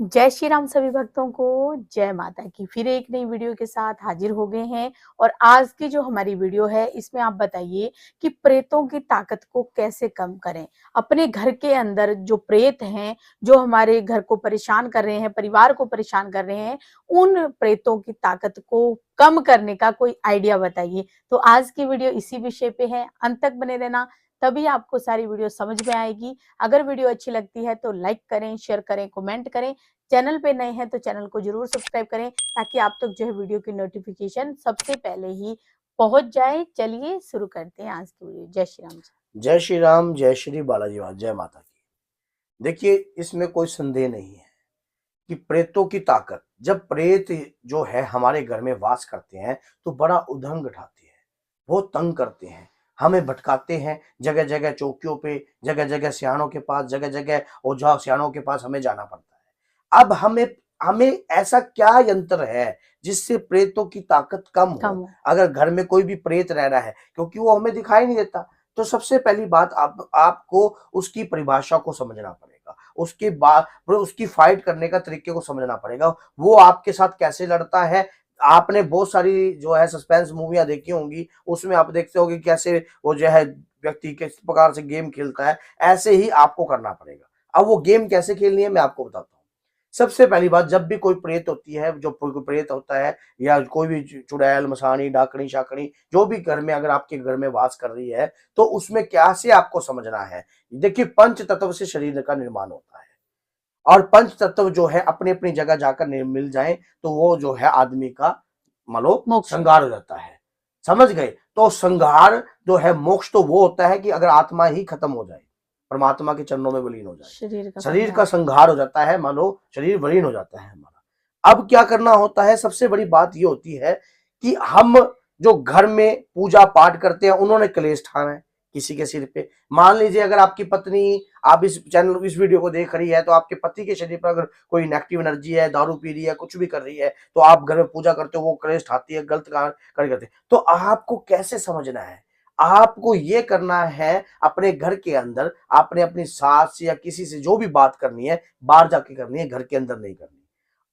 जय श्री राम सभी भक्तों को। जय माता की। फिर एक नई वीडियो के साथ हाजिर हो गए हैं और आज की जो हमारी वीडियो है इसमें आप बताइए कि प्रेतों की ताकत को कैसे कम करें। अपने घर के अंदर जो प्रेत हैं, जो हमारे घर को परेशान कर रहे हैं, परिवार को परेशान कर रहे हैं, उन प्रेतों की ताकत को कम करने का कोई आइडिया बताइए। तो आज की वीडियो इसी विषय पे है, अंत तक बने रहना, तभी आपको सारी वीडियो समझ में आएगी। अगर वीडियो अच्छी लगती है तो लाइक करें, शेयर करें, कमेंट करें। चैनल पे नए हैं तो चैनल को जरूर सब्सक्राइब करें ताकि आप तक जो है वीडियो की नोटिफिकेशन सबसे पहले ही पहुंच जाए। चलिए शुरू करते हैं आज की वीडियो। जय श्री राम जी। जय श्री राम, जय श्री बालाजी महाराज, जय माता की। देखिए, इसमें कोई संदेह नहीं है कि प्रेतों की ताकत, जब प्रेत जो है हमारे घर में वास करते हैं तो बड़ा उधंग उठाते हैं, वो तंग करते हैं, हमें भटकाते हैं, जगह जगह चौकियों पे, जगह जगह सियाणों के पास, जगह जगह ओझा सियाणों के पास हमें जाना पड़ता है। अब हमें हमें ऐसा क्या यंत्र है जिससे प्रेतों की ताकत कम हो? अगर घर में कोई भी प्रेत रह रहा है, क्योंकि वो हमें दिखाई नहीं देता, तो सबसे पहली बात आपको उसकी परिभाषा को समझना पड़ेगा। उसके बाद उसकी फाइट करने का तरीके को समझना पड़ेगा। वो आपके साथ कैसे लड़ता है। आपने बहुत सारी जो है सस्पेंस मूवियां देखी होंगी, उसमें आप देखते होंगे कैसे वो जो है व्यक्ति किस प्रकार से गेम खेलता है, ऐसे ही आपको करना पड़ेगा। अब वो गेम कैसे खेलनी है मैं आपको बताता हूँ। सबसे पहली बात, जब भी कोई प्रेत होती है, जो कोई प्रेत होता है या कोई भी चुड़ैल, मसानी, डाकनी, शाकनी, जो भी घर में अगर आपके घर में वास कर रही है, तो उसमें क्या से आपको समझना है। देखिए, पंच तत्व से शरीर का निर्माण होता है और पंच तत्व जो है अपनी अपनी जगह जाकर मिल जाए तो वो जो है आदमी का मानो संहार हो जाता है। समझ गए? तो संहार जो है, मोक्ष तो वो होता है कि अगर आत्मा ही खत्म हो जाए, परमात्मा के चरणों में विलीन हो जाए, शरीर का संहार हो जाता है, मानो शरीर विलीन हो जाता है हमारा। अब क्या करना होता है? सबसे बड़ी बात ये होती है कि हम जो घर में पूजा पाठ करते हैं, उन्होंने कलेश ठाना है किसी के सिर पे। मान लीजिए अगर आपकी पत्नी, आप इस चैनल इस वीडियो को देख रही है, तो आपके पति के शरीर पर अगर कोई नेगेटिव एनर्जी है, दारू पी रही है, कुछ भी कर रही है, तो आप घर में पूजा करते हो, वो कलेश ठाती है, गलत कार्य करते हैं। तो आपको कैसे समझना है? आपको ये करना है, अपने घर के अंदर आपने अपनी सास या किसी से जो भी बात करनी है, बाहर जाके करनी है, घर के अंदर नहीं करनी।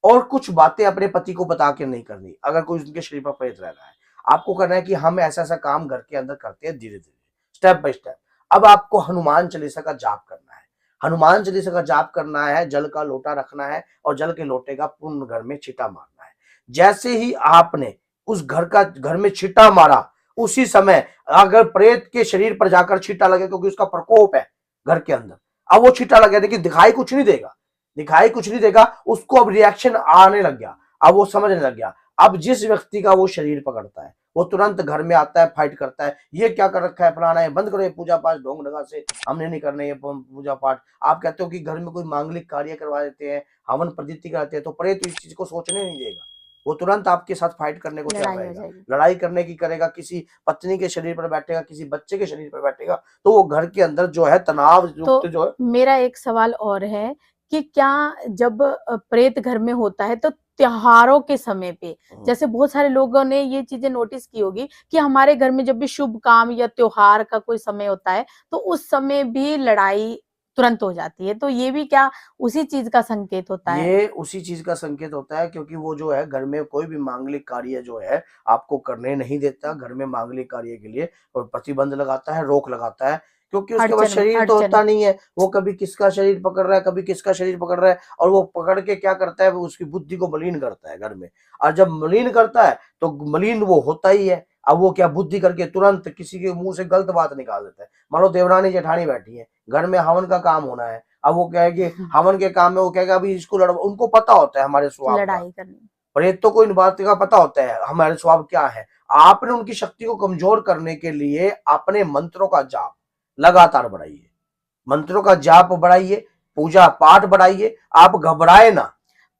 और कुछ बातें अपने पति को बता के नहीं करनी। अगर कोई उनके शरीर पर प्रेत रह रहा है, आपको करना है कि हम ऐसा ऐसा काम घर के अंदर करते हैं, धीरे धीरे, स्टेप बाय स्टेप। अब आपको हनुमान चालीसा का जाप करना है। हनुमान चालीसा का जाप करना है, जल का लोटा रखना है और जल के लोटे का पूर्ण घर में छींटा मारना है। जैसे ही आपने उस घर में छींटा मारा, उसी समय अगर प्रेत के शरीर पर जाकर छींटा लगे, क्योंकि उसका प्रकोप है घर के अंदर, अब वो छींटा लगे, देखिए दिखाई कुछ नहीं देगा, दिखाई कुछ नहीं देगा, उसको अब रिएक्शन आने लग गया, अब वो समझने लग गया। अब जिस व्यक्ति का वो शरीर पकड़ता है, वो तुरंत घर में आता है, फाइट करता है, ये क्या कर रखा है, फलाना है, बंद करो ये पूजा पाठ, ढोंग ढंगा से हमने नहीं करना ये पूजा पाठ। आप कहते हो कि घर में कोई मांगलिक कार्य करवा देते हैं, हवन पद्धति कराते हैं, तो प्रेत इस चीज को सोचने नहीं देगा। वो तुरंत आपके साथ फाइट करने को तैयार रहेगा, लड़ाई करने की करेगा, किसी पत्नी के शरीर पर बैठेगा, किसी बच्चे के शरीर पर बैठेगा, तो वो घर के अंदर जो है तनाव युक्त जो है। मेरा एक सवाल और है कि क्या जब प्रेत घर में होता है तो त्योहारों के समय पे, जैसे बहुत सारे लोगों ने ये चीजें नोटिस की होगी कि हमारे घर में जब भी शुभ काम या त्योहार का कोई समय होता है तो उस समय भी लड़ाई तुरंत हो जाती है, तो ये भी क्या उसी चीज का संकेत होता है? ये उसी चीज का संकेत होता है, क्योंकि वो जो है घर में कोई भी मांगलिक कार्य जो है आपको करने नहीं देता। घर में मांगलिक कार्य के लिए और प्रतिबंध लगाता है, रोक लगाता है, क्योंकि उसके पास शरीर तो होता नहीं है। वो कभी किसका शरीर पकड़ रहा है, कभी किसका शरीर पकड़ रहा है, और वो पकड़ के क्या करता है, वो उसकी बुद्धि को मलिन करता है घर में। और जब मलिन करता है तो मलिन वो होता ही है। अब वो क्या बुद्धि करके तुरंत किसी के मुंह से गलत बात निकाल देता है। मानो देवरानी जेठानी बैठी है, घर में हवन का काम होना है, अब वो क्या है कि हवन के काम में वो कहेगा अभी इसको उनको पता होता है हमारे स्वभाव का, प्रेतों को इन बात का पता होता है हमारे स्वभाव क्या है। आपने उनकी शक्ति को कमजोर करने के लिए अपने मंत्रों का जाप लगातार बढ़ाइए, मंत्रों का जाप बढ़ाइए, पूजा पाठ बढ़ाइए, आप घबराए ना।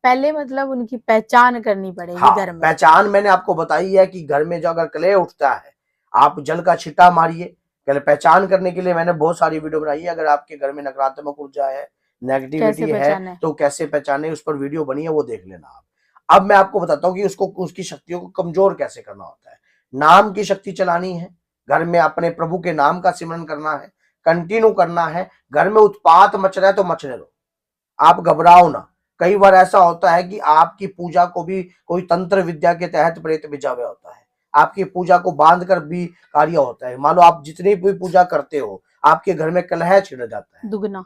पहले मतलब उनकी पहचान करनी पड़ेगी। हाँ, घर में पहचान मैंने आपको बताई है कि घर में जो अगर कलेह उठता है, आप जल का छिटा मारिए। पहचान करने के लिए मैंने बहुत सारी वीडियो बनाई है। अगर आपके घर में नकारात्मक ऊर्जा है, नेगेटिविटी है, तो कैसे पहचाने, उस पर वीडियो बनी है, वो देख लेना आप। अब मैं आपको बताता हूँ कि उसको, उसकी शक्तियों को कमजोर कैसे करना होता है। नाम की शक्ति चलानी है, घर में अपने प्रभु के नाम का सिमरन करना है, कंटिन्यू करना है। घर में उत्पात मच रहा है तो मचने दो, आप घबराओ ना। कई बार ऐसा होता है कि आपकी पूजा को भी कोई तंत्र विद्या के तहत प्रेत भेजा हुआ होता है, आपकी पूजा को बांध कर भी कार्य होता है। मान लो आप जितनी भी पूजा करते हो, आपके घर में कलह छिड़ जाता है, दुगना।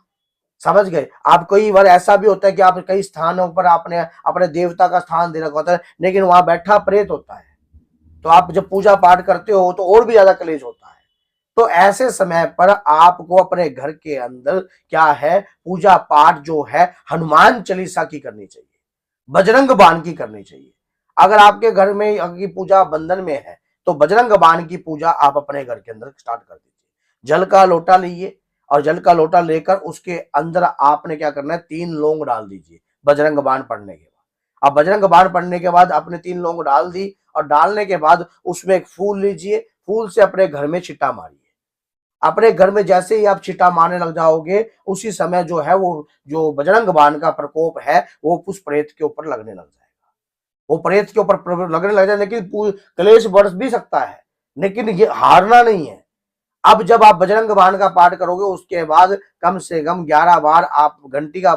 समझ गए आप। कई बार ऐसा भी होता है कि आप कई स्थानों पर आपने अपने देवता का स्थान दे रखा होता है, लेकिन वहां बैठा प्रेत होता है, तो आप जब पूजा पाठ करते हो तो और भी ज्यादा कलेश होता है। तो ऐसे समय पर आपको अपने घर के अंदर क्या है, पूजा पाठ जो है हनुमान चालीसा की करनी चाहिए, बजरंग बाण की करनी चाहिए। अगर आपके घर में की पूजा बंधन में है तो बजरंग बाण की पूजा आप अपने घर के अंदर स्टार्ट कर दीजिए। जल का लोटा लीजिए और जल का लोटा लेकर उसके अंदर आपने क्या करना है, 3 लौंग डाल दीजिए बजरंग बाण पढ़ने के बाद। अब बजरंग बाण पढ़ने के बाद आपने 3 लौंग डाल दी, और डालने के बाद उसमें एक फूल लीजिए, फूल से अपने घर में छिट्टा मारिए। अपने घर में जैसे ही आप छिट्टा मारने लग जाओगे, उसी समय जो है वो जो बजरंग बाण का प्रकोप है वो उस प्रेत के ऊपर लगने लग जाएगा। वो प्रेत के ऊपर लगने लग जाए, लेकिन क्लेश बढ़ भी सकता है, लेकिन ये हारना नहीं है। अब जब आप बजरंग बाण का पाठ करोगे उसके बाद कम से कम 11 बार आप घंटी का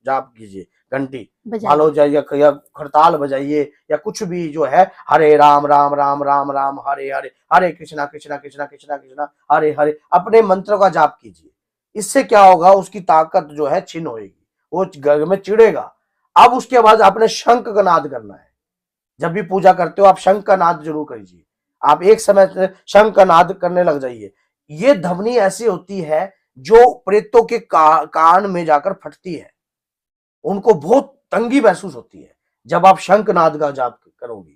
जाप कीजिए, घंटी मान लो या खड़ताल बजाइए या कुछ भी जो है, हरे राम राम राम राम राम हरे हरे, हरे कृष्णा कृष्णा कृष्णा कृष्णा कृष्णा हरे हरे, अपने मंत्र का जाप कीजिए। इससे क्या होगा, उसकी ताकत जो है छिन्न होगी, वो घर में चिढ़ेगा। अब उसके बाद आपने शंख का नाद करना है। जब भी पूजा करते हो आप शंख का नाद जरूर कीजिए। आप एक समय से शंख का नाद करने लग जाइए। ये ध्वनि ऐसी होती है जो प्रेतों के कान में जाकर फटती है, उनको बहुत तंगी महसूस होती है। जब आप शंखनाद का जाप करोगे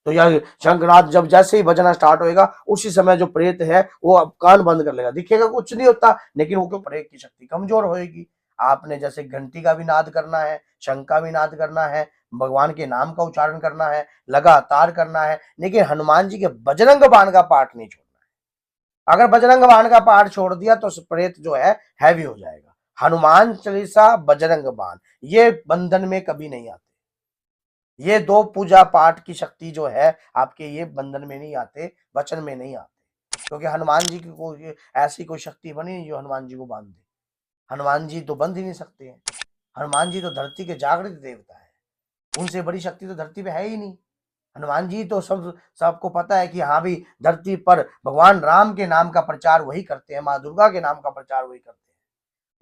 तो यह शंखनाद जब जैसे ही बजना स्टार्ट होएगा, उसी समय जो प्रेत है वो अब कान बंद कर लेगा, दिखेगा कुछ नहीं होता, लेकिन वो क्यों, प्रेत की शक्ति कमजोर होएगी। आपने जैसे घंटी का भी नाद करना है, शंख का भी नाद करना है, भगवान के नाम का उच्चारण करना है, लगातार करना है, लेकिन हनुमान जी के बजरंग बाण का पाठ नहीं छोड़ना है। अगर बजरंग बाण का पाठ छोड़ दिया तो प्रेत जो है हैवी हो जाएगा। हनुमान चालीसा, बजरंग बाण, ये बंधन में कभी नहीं आते। ये 2 पूजा पाठ की शक्ति जो है आपके, ये बंधन में नहीं आते, वचन में नहीं आते, क्योंकि हनुमान जी की कोई ऐसी कोई शक्ति बनी नहीं जो हनुमान जी को बांध दे। हनुमान जी तो बंध ही नहीं सकते हैं। हनुमान जी तो धरती के जागृत देवता है, उनसे बड़ी शक्ति तो धरती पे है ही नहीं। हनुमान जी तो सबको पता है कि हाँ भी धरती पर भगवान राम के नाम का प्रचार वही करते हैं, माँ दुर्गा के नाम का प्रचार वही करते हैं।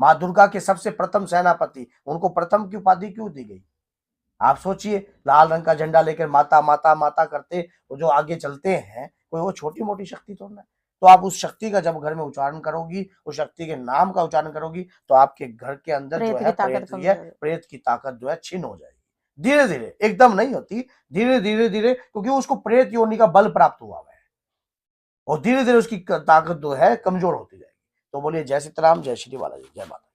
माँ दुर्गा के सबसे प्रथम सेनापति, उनको प्रथम की उपाधि क्यों दी गई? आप सोचिए, लाल रंग का झंडा लेकर माता माता माता करते वो जो आगे चलते हैं, कोई वो छोटी मोटी शक्ति तो ना। तो आप उस शक्ति का जब घर में उच्चारण करोगी, उस शक्ति के नाम का उच्चारण करोगी, तो आपके घर के अंदर जो है प्रेत की ताकत जो है छिन्न हो जाएगी। धीरे धीरे, एकदम नहीं होती, धीरे धीरे धीरे, क्योंकि उसको प्रेत योनि का बल प्राप्त हुआ है, और धीरे धीरे उसकी ताकत जो है कमजोर होती जाएगी। तो बोलिए जय सीताराम, जय श्री बालाजी, जय माता।